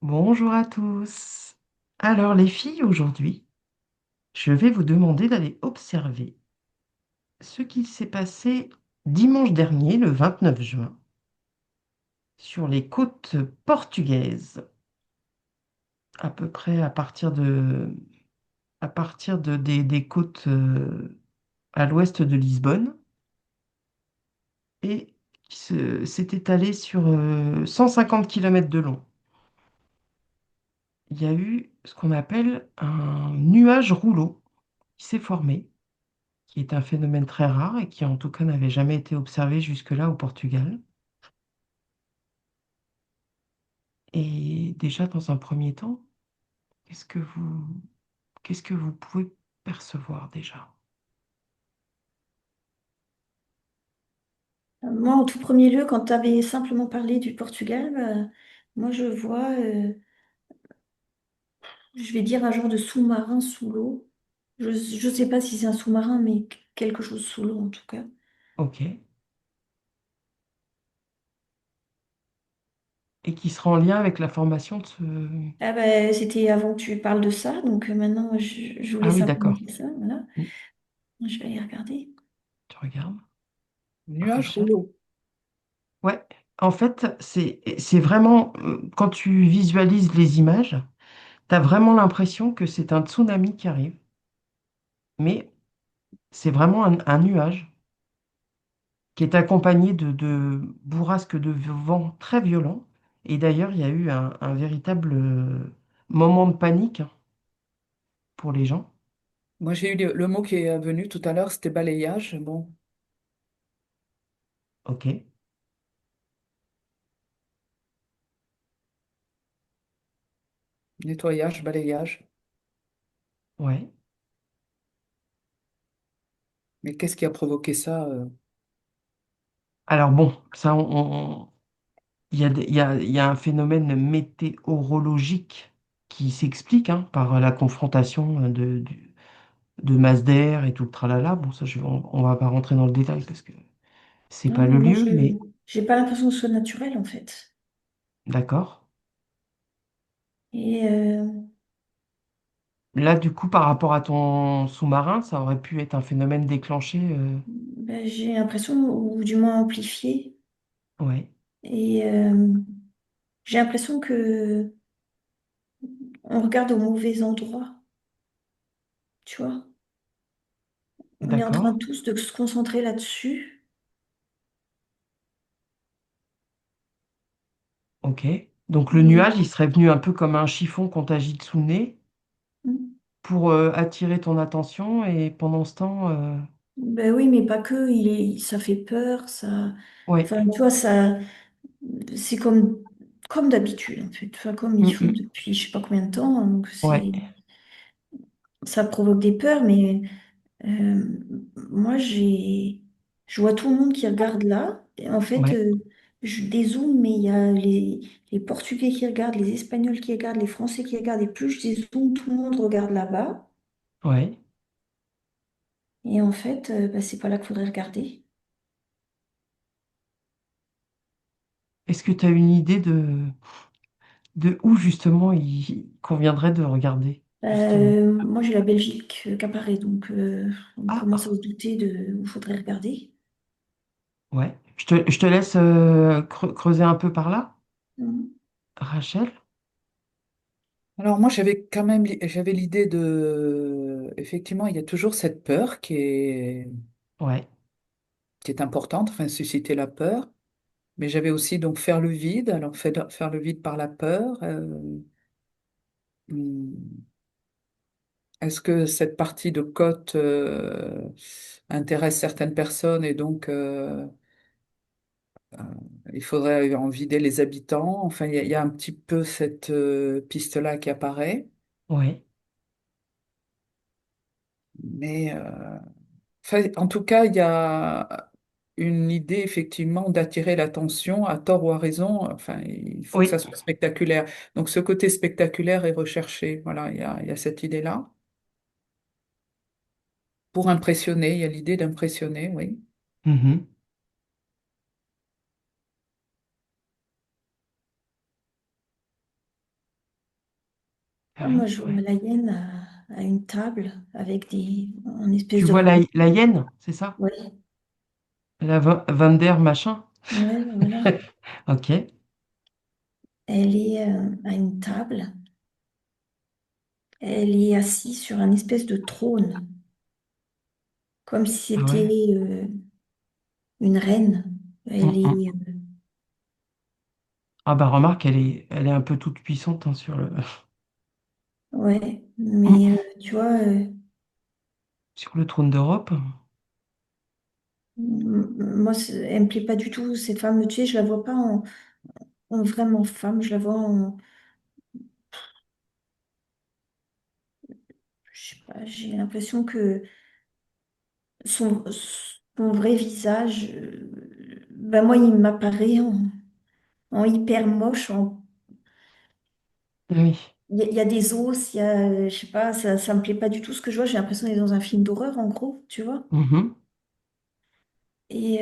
Bonjour à tous. Alors les filles, aujourd'hui, je vais vous demander d'aller observer ce qu'il s'est passé dimanche dernier, le 29 juin, sur les côtes portugaises, à peu près des côtes à l'ouest de Lisbonne, et s'est étalé sur 150 km de long. Il y a eu ce qu'on appelle un nuage rouleau qui s'est formé, qui est un phénomène très rare et qui en tout cas n'avait jamais été observé jusque-là au Portugal. Et déjà, dans un premier temps, qu'est-ce que vous, qu'est-ce que vous pouvez percevoir déjà? Moi, en tout premier lieu, quand tu avais simplement parlé du Portugal, moi je vois, je vais dire un genre de sous-marin sous l'eau. Je ne sais pas si c'est un sous-marin, mais quelque chose sous l'eau en tout cas. Ok. Et qui sera en lien avec la formation de ce... Ah bah, c'était avant que tu parles de ça, donc maintenant je voulais Ah oui, simplement d'accord. dire ça. Voilà. Mm. Je vais aller regarder. Tu regardes. Nuage Rachel? rouleau. Ouais. En fait, c'est vraiment, quand tu visualises les images, tu as vraiment l'impression que c'est un tsunami qui arrive, mais c'est vraiment un nuage qui est accompagné de bourrasques de vent très violents. Et d'ailleurs, il y a eu un véritable moment de panique pour les gens. Moi, j'ai eu le mot qui est venu tout à l'heure, c'était balayage. Bon, OK, nettoyage, balayage. ouais. Mais qu'est-ce qui a provoqué ça? Alors bon, ça, il y a un phénomène météorologique qui s'explique par la confrontation de masses d'air et tout le tralala. Bon, ça, on va pas rentrer dans le détail parce que c'est Non, pas le moi lieu, je mais j'ai pas l'impression que ce soit naturel en fait. d'accord. Et Là, du coup, par rapport à ton sous-marin, ça aurait pu être un phénomène déclenché. ben, j'ai l'impression, ou du moins amplifié. Ouais, Et j'ai l'impression que on regarde au mauvais endroit, tu vois. On est en train d'accord. tous de se concentrer là-dessus. Ok. Donc le Et, nuage, il serait venu un peu comme un chiffon qu'on t'agite sous le nez pour attirer ton attention et pendant ce temps, ben oui, mais pas que, ça fait peur, ça, ouais, enfin, tu vois, ça, c'est comme d'habitude, en fait, enfin, comme ils font mm. depuis je sais pas combien de temps, hein, donc Ouais, ça provoque des peurs, mais Euh, moi, je vois tout le monde qui regarde là. Et en fait, ouais, je dézoome, mais il y a les Portugais qui regardent, les Espagnols qui regardent, les Français qui regardent. Et plus je dézoome, tout le monde regarde là-bas. ouais. Et en fait, bah, c'est pas là qu'il faudrait regarder. Est-ce que tu as une idée de où justement il conviendrait de regarder, justement? Moi, j'ai la Belgique qui apparaît, donc on commence à Ah, se douter de où il faudrait regarder. ouais. Je te laisse creuser un peu par là, Mhm. Rachel. Alors moi, j'avais l'idée de, effectivement, il y a toujours cette peur Ouais, qui est importante, enfin, susciter la peur. Mais j'avais aussi donc faire le vide. Alors faire le vide par la peur. Hmm, est-ce que cette partie de côte intéresse certaines personnes et donc il faudrait en vider les habitants. Enfin, il y a un petit peu cette piste-là qui apparaît. ouais. Mais enfin, en tout cas, il y a une idée effectivement d'attirer l'attention à tort ou à raison. Enfin, il faut que ça Oui. soit spectaculaire. Donc ce côté spectaculaire est recherché. Voilà, il y a cette idée-là. Pour impressionner, il y a l'idée d'impressionner, oui. Mhm. Ah, moi, Paris, je vois ouais. la hyène à une table avec en espèce Tu de vois rang. la hyène, c'est ça? Ouais, La Van der machin? ouais, voilà. Ok. Elle est à une table. Elle est assise sur un espèce de trône, comme si Ah ouais. c'était une reine. Elle Hum, est, hum. Ah bah remarque, elle est un peu toute puissante hein, sur ouais, Hum, mais tu vois, sur le trône d'Europe. moi, elle me plaît pas du tout, cette femme. Tu sais, je la vois pas en vraiment femme, je la vois en, je sais pas, j'ai l'impression que son vrai visage, ben moi, il m'apparaît en hyper moche. Oui. Il y a des os, il y a, je sais pas, ça me plaît pas du tout ce que je vois. J'ai l'impression d'être dans un film d'horreur, en gros, tu vois. Mhm. Et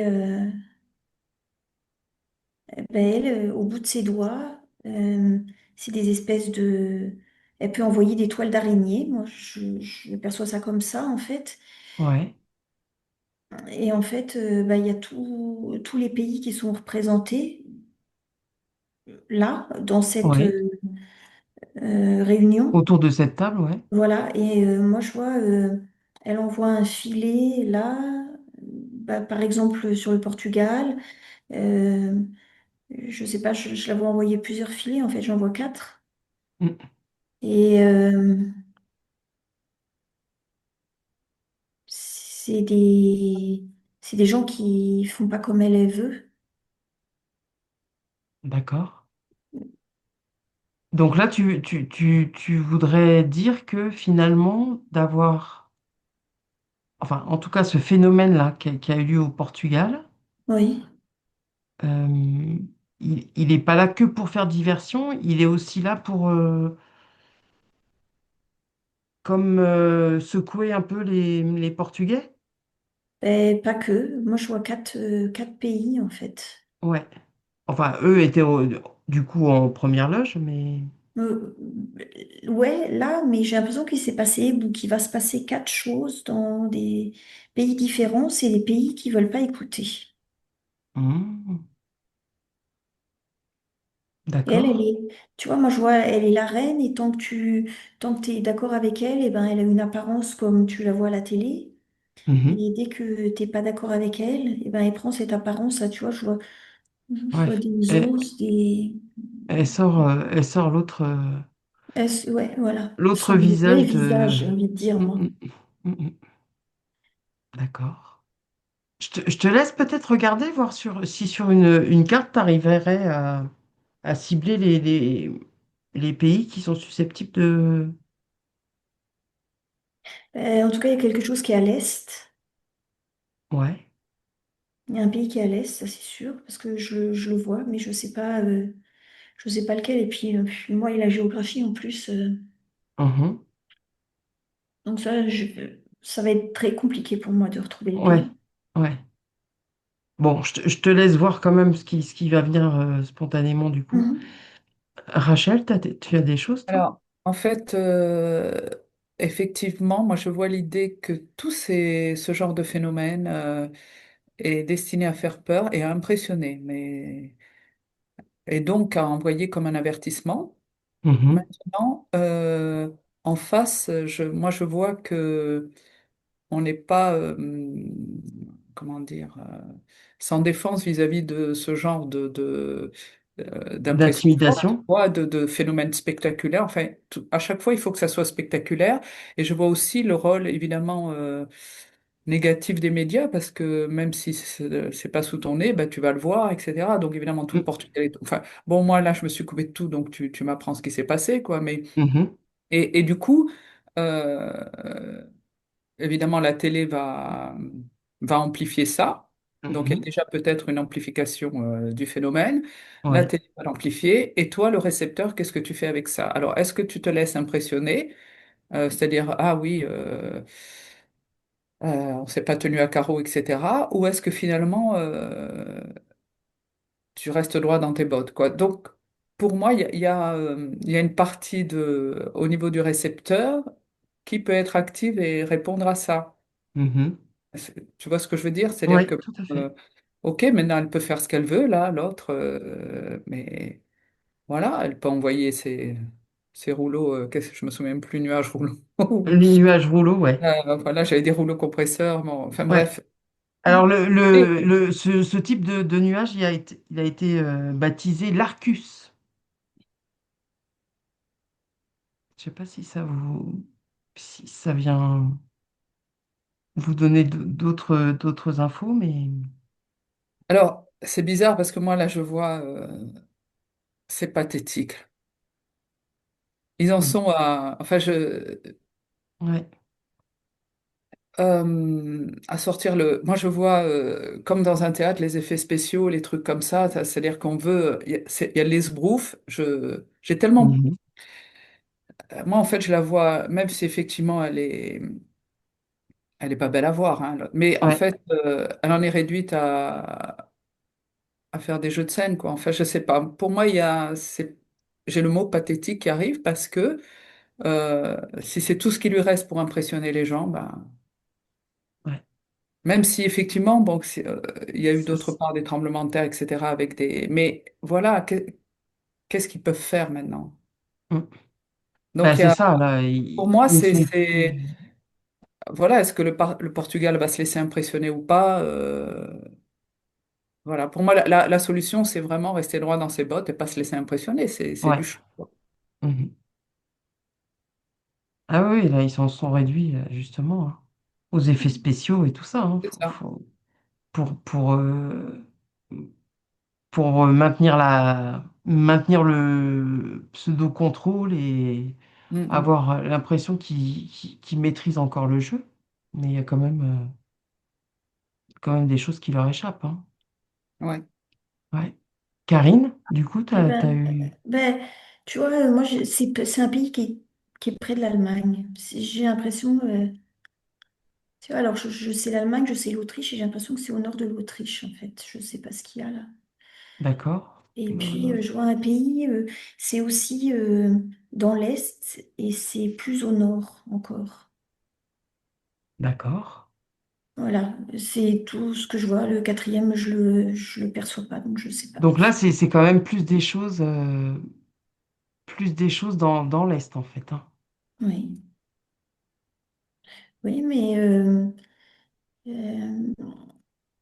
ben elle, au bout de ses doigts, c'est des espèces de. Elle peut envoyer des toiles d'araignée. Moi, je perçois ça comme ça, en fait. Ouais. Et en fait, ben, il y a tous les pays qui sont représentés là, dans cette Ouais. réunion. Autour de cette table, ouais. Voilà, et moi je vois, elle envoie un filet là, bah, par exemple sur le Portugal. euh, je sais pas, je la vois envoyer plusieurs filets, en fait j'en vois quatre. Mm. Et c'est des gens qui font pas comme elle veut. D'accord. Donc là, tu voudrais dire que finalement, d'avoir, enfin, en tout cas, ce phénomène-là qui a eu lieu au Portugal, Oui. euh, il n'est pas là que pour faire diversion, il est aussi là pour, comme, secouer un peu les Portugais. Ben, pas que, moi je vois quatre pays en fait. Ouais. Enfin, eux étaient du coup en première loge, mais... Euh, ouais, là, mais j'ai l'impression qu'il s'est passé ou qu'il va se passer quatre choses dans des pays différents. C'est des pays qui veulent pas écouter. Hmm, Et elle d'accord. est, tu vois, moi je vois, elle est la reine et tant que tu es d'accord avec elle, eh ben, elle a une apparence comme tu la vois à la télé. Mhm. Et dès que t'es pas d'accord avec elle, eh ben, elle prend cette apparence là, tu vois, je Ouais. vois des Et, os, des... elle sort Ouais, voilà. l'autre Son vrai visage de... visage, j'ai envie de dire, Hmm, moi. hmm, hmm, hmm. D'accord. Je te laisse peut-être regarder, voir si sur une carte, tu arriverais à cibler les pays qui sont susceptibles de... En tout cas, il y a quelque chose qui est à l'est. Ouais. Il y a un pays qui est à l'est, ça c'est sûr, parce que je le vois, mais je sais pas lequel. Et puis moi et la géographie en plus, Mhm. donc ça va être très compliqué pour moi de retrouver le Ouais. pays. Ouais. Bon, je te laisse voir quand même ce qui va venir spontanément du coup. Mhm. Rachel, tu as des choses, toi? Alors, en fait, effectivement, moi je vois l'idée que ce genre de phénomène est destiné à faire peur et à impressionner, et donc à envoyer comme un avertissement. Mhm. Maintenant, en face, moi je vois que on n'est pas, comment dire, sans défense vis-à-vis de ce genre d'impression forte, D'intimidation? quoi, de phénomènes spectaculaires. Enfin, à chaque fois, il faut que ça soit spectaculaire. Et je vois aussi le rôle, évidemment, négatif des médias, parce que même si c'est pas sous ton nez, bah, tu vas le voir, etc. Donc, évidemment, tout le Mm. Portugal Enfin, bon, moi, là, je me suis coupé de tout, donc tu m'apprends ce qui s'est passé, quoi. Mhm. Et du coup, euh, évidemment, la télé va amplifier ça. Donc, il y a Mhm. déjà peut-être une amplification du phénomène. La Ouais. télé va l'amplifier. Et toi, le récepteur, qu'est-ce que tu fais avec ça? Alors, est-ce que tu te laisses impressionner? C'est-à-dire, ah oui, on s'est pas tenu à carreau, etc. Ou est-ce que finalement, tu restes droit dans tes bottes, quoi? Donc, pour moi, il y a une partie au niveau du récepteur qui peut être active et répondre à ça. Mhm. Tu vois ce que je veux dire? C'est-à-dire Ouais, que, tout à fait. euh, ok, maintenant elle peut faire ce qu'elle veut, là, l'autre, mais voilà, elle peut envoyer ses rouleaux, je me souviens plus, nuages rouleaux. Les nuages rouleaux, ouais. Voilà, j'avais des rouleaux compresseurs, bon, enfin Ouais. bref. Alors, Et ce type de nuage, il a été baptisé l'Arcus. Je sais pas si ça vient vous donner d'autres infos, mais alors, c'est bizarre parce que moi, là, je vois, c'est pathétique. Ils en mm, sont enfin, ouais, à sortir moi, je vois, comme dans un théâtre, les effets spéciaux, les trucs comme ça, c'est-à-dire qu'on veut, il y a l'esbrouffe, j'ai tellement, mhm, moi, en fait, je la vois, même si effectivement, elle est pas belle à voir, hein, mais en ouais, fait, elle en est réduite à faire des jeux de scène, quoi. Enfin, je sais pas. Pour moi, j'ai le mot pathétique qui arrive parce que si c'est tout ce qui lui reste pour impressionner les gens, ben, ouais. même si effectivement, bon, il y a eu Ça, d'autre part des tremblements de terre, etc., mais voilà, qu'est-ce qu'ils peuvent faire maintenant? mm. Bah, Donc, c'est ça, là, pour moi, ils ne sont plus. voilà, est-ce que le Portugal va se laisser impressionner ou pas? Voilà, pour moi, la solution, c'est vraiment rester droit dans ses bottes et pas se laisser impressionner. C'est du Ouais. choix. Mhm. Ah oui, là, ils s'en sont réduits, justement, hein, aux effets spéciaux et tout ça, hein. C'est ça. Pour, pour, euh, pour maintenir le pseudo-contrôle et Mm, mm. avoir l'impression qu'ils maîtrisent encore le jeu. Mais il y a quand même des choses qui leur échappent, hein. Ouais. Ouais. Karine, du coup, Eh t'as ben, eu. tu vois, moi, c'est un pays qui est près de l'Allemagne. J'ai l'impression, tu vois, alors je sais l'Allemagne, je sais l'Autriche, et j'ai l'impression que c'est au nord de l'Autriche, en fait. Je sais pas ce qu'il y a là. D'accord. Et puis, je vois un pays, c'est aussi dans l'Est, et c'est plus au nord encore. D'accord. Voilà, c'est tout ce que je vois. Le quatrième, je le perçois pas, donc je sais pas. Donc là, c'est quand même plus des choses dans l'Est, en fait, hein. Oui, oui, mais euh,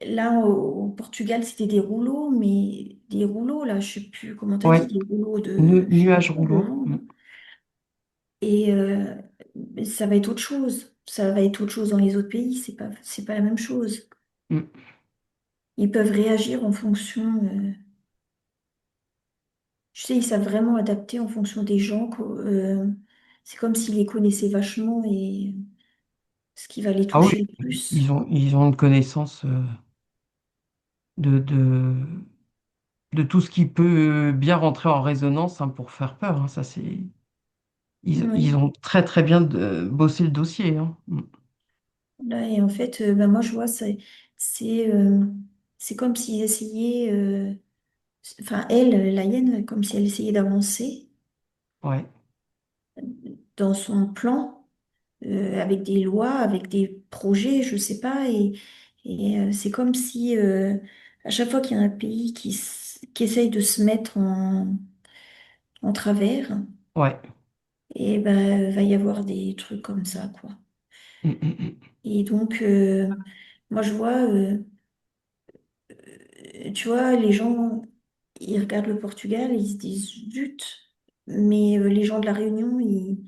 là, au Portugal, c'était des rouleaux, mais des rouleaux, là, je sais plus comment tu as dit, Ouais. des rouleaux de, je sais Nuages pas, de rouleaux. vent, là. Et mais ça va être autre chose. Ça va être autre chose dans les autres pays, c'est pas la même chose. Mm. Ils peuvent réagir en fonction, tu sais, ils savent vraiment adapter en fonction des gens. C'est comme s'ils les connaissaient vachement et ce qui va les Ah oui, toucher le ils plus. ont, ils ont une connaissance de tout ce qui peut bien rentrer en résonance, hein, pour faire peur, hein. Ça, ils Oui. ont très très bien bossé le dossier, hein. Mm. Là, et en fait, bah, moi, je vois, c'est, euh, c'est comme s'ils essayaient, enfin, elle, la hyène, comme si elle essayait d'avancer Ouais, dans son plan, avec des lois, avec des projets, je sais pas, et c'est comme si à chaque fois qu'il y a un pays qui essaye de se mettre en travers, ouais. et ben va y avoir des trucs comme ça, quoi. Mm, mm, mm. Et donc, moi, je vois, tu vois, les gens, ils regardent le Portugal et ils se disent, zut, mais les gens de la Réunion, ils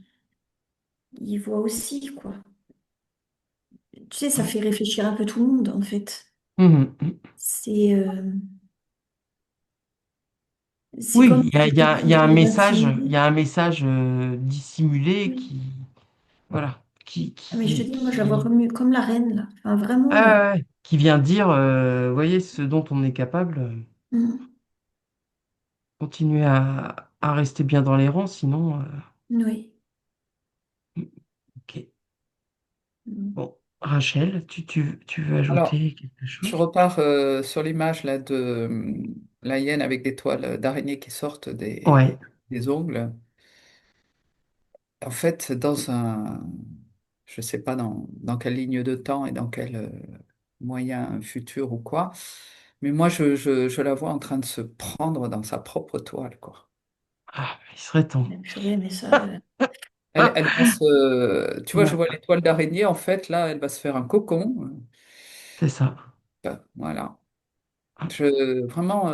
voient aussi, quoi. Tu sais, ça Ouais. fait réfléchir un peu tout le monde, en fait. Mm, mm, mm. C'est c'est Oui, comme il y a, si il y quelque a- il y chose a un les message, il y intimidait. a un message dissimulé Oui. qui, voilà, Ah, mais je te dis, moi, je la vois qui, comme la reine, là. Enfin, vraiment. qui vient dire, voyez, ce dont on est capable, Mm, continuez à rester bien dans les rangs, sinon, oui. ok. Mm. Bon, Rachel, tu veux Alors, ajouter quelque je chose? repars sur l'image là la hyène avec des toiles d'araignée qui sortent Ouais. des ongles. En fait, je sais pas dans quelle ligne de temps et dans quel moyen futur ou quoi, mais moi, je la vois en train de se prendre dans sa propre toile, quoi. Ah, il serait temps. Purée, mais ça, Elle va se, tu vois, je Ouais, vois les toiles d'araignée, en fait, là, elle va se faire un cocon. c'est ça. Voilà. Vraiment,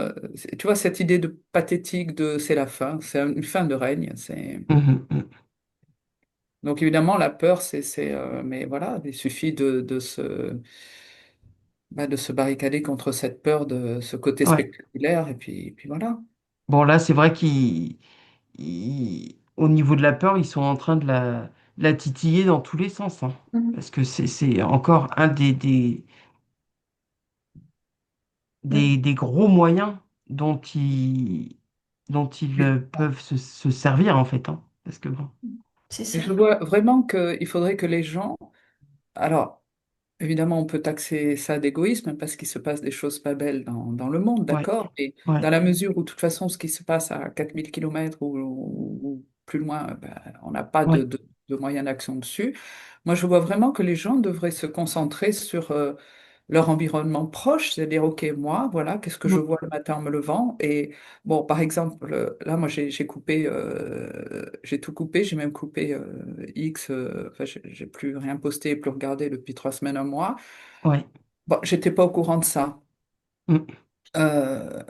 tu vois, cette idée de pathétique de c'est la fin, c'est une fin de règne. Mhm, mhm. Donc évidemment, la peur, mais voilà, il suffit de se barricader contre cette peur de ce côté Ouais. spectaculaire, et puis voilà. Bon, là, c'est vrai au niveau de la peur, ils sont en train de la titiller dans tous les sens, hein. mhm. Parce que c'est encore un Ouais, des gros moyens dont ils peuvent se servir, en fait, hein. Parce que bon, c'est Et ça. je vois vraiment qu'il faudrait que les gens... Alors, évidemment, on peut taxer ça d'égoïsme parce qu'il se passe des choses pas belles dans le monde, ouais, d'accord? Et ouais, dans la mesure où, de toute façon, ce qui se passe à 4000 kilomètres ou plus loin, ben, on n'a pas ouais, de moyens d'action dessus. Moi, je vois vraiment que les gens devraient se concentrer sur leur environnement proche, c'est-à-dire, OK, moi, voilà, qu'est-ce que je mm, vois le matin en me levant? Et bon, par exemple, là, moi, j'ai coupé, j'ai tout coupé, j'ai même coupé X, enfin, j'ai plus rien posté, plus regardé depuis 3 semaines, un mois. ouais, Bon, j'étais pas au courant de ça. mm, Euh,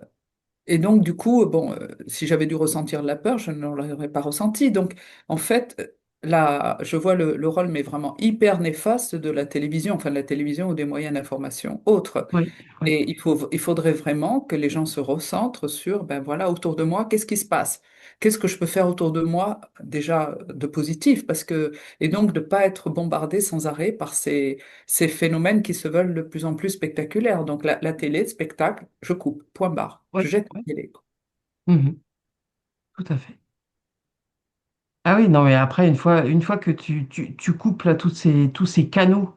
et donc, du coup, bon, si j'avais dû ressentir de la peur, je ne l'aurais pas ressenti. Donc, en fait, là, je vois le rôle, mais vraiment hyper néfaste de la télévision, enfin de la télévision ou des moyens d'information autres. ouais, ouais, Et il faudrait vraiment que les gens se recentrent sur, ben voilà, autour de moi, qu'est-ce qui se passe? Qu'est-ce que je peux faire autour de moi déjà de positif? Et donc de ne pas être bombardé sans arrêt par ces phénomènes qui se veulent de plus en plus spectaculaires. Donc la télé, le spectacle, je coupe, point barre. Je ouais, jette ouais, la télé. mhm, tout à fait. Ah oui, non, mais après, une fois que tu coupes là, tous ces canaux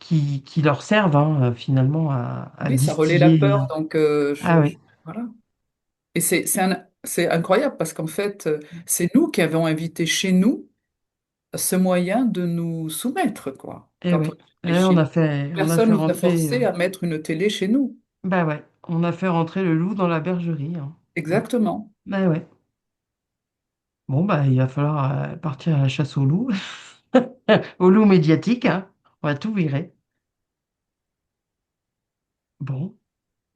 qui leur servent, hein, finalement à Oui, ça relaie la distiller. peur, donc Ah oui, voilà. Et c'est incroyable parce qu'en fait, c'est nous qui avons invité chez nous ce moyen de nous soumettre, quoi. eh Quand on oui. Eh, réfléchit, on a fait personne nous a rentrer. forcé à mettre une télé chez nous. Bah ouais, on a fait rentrer le loup dans la bergerie, hein. Mm. Exactement. Bah ouais. Bon, bah il va falloir partir à la chasse au loup, au loup médiatique, hein. On va tout virer. Bon.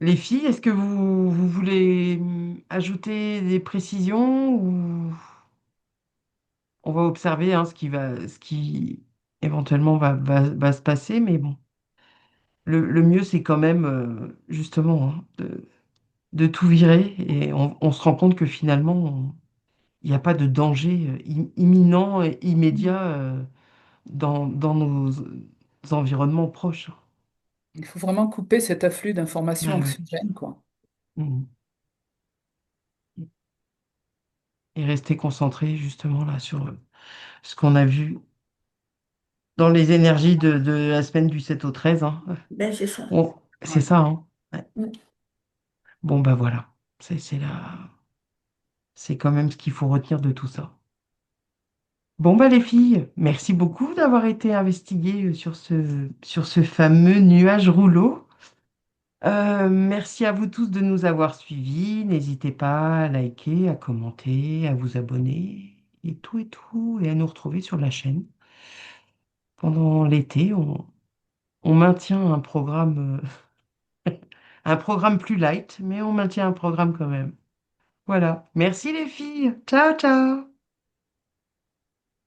Les filles, est-ce que vous voulez ajouter des précisions ou on va observer, hein, ce qui éventuellement va se passer, mais bon, le mieux c'est quand même justement, hein, de tout virer et on se rend compte que finalement il n'y a pas de danger imminent et immédiat dans nos environnements proches. Il faut vraiment couper cet afflux d'informations Ah ouais. anxiogènes, quoi. Mhm. Et rester concentré justement là sur ce qu'on a vu dans les énergies de la semaine du 7 au 13, hein. Ben, c'est ça. C'est Ouais. ça, hein. Ouais. Ouais. Bon, bah voilà. C'est quand même ce qu'il faut retenir de tout ça. Bon, bah les filles, merci beaucoup d'avoir été investiguées sur ce fameux nuage rouleau. Merci à vous tous de nous avoir suivis. N'hésitez pas à liker, à commenter, à vous abonner et tout, et à nous retrouver sur la chaîne. Pendant l'été, on maintient un programme plus light, mais on maintient un programme quand même. Voilà. Merci les filles. Ciao, ciao.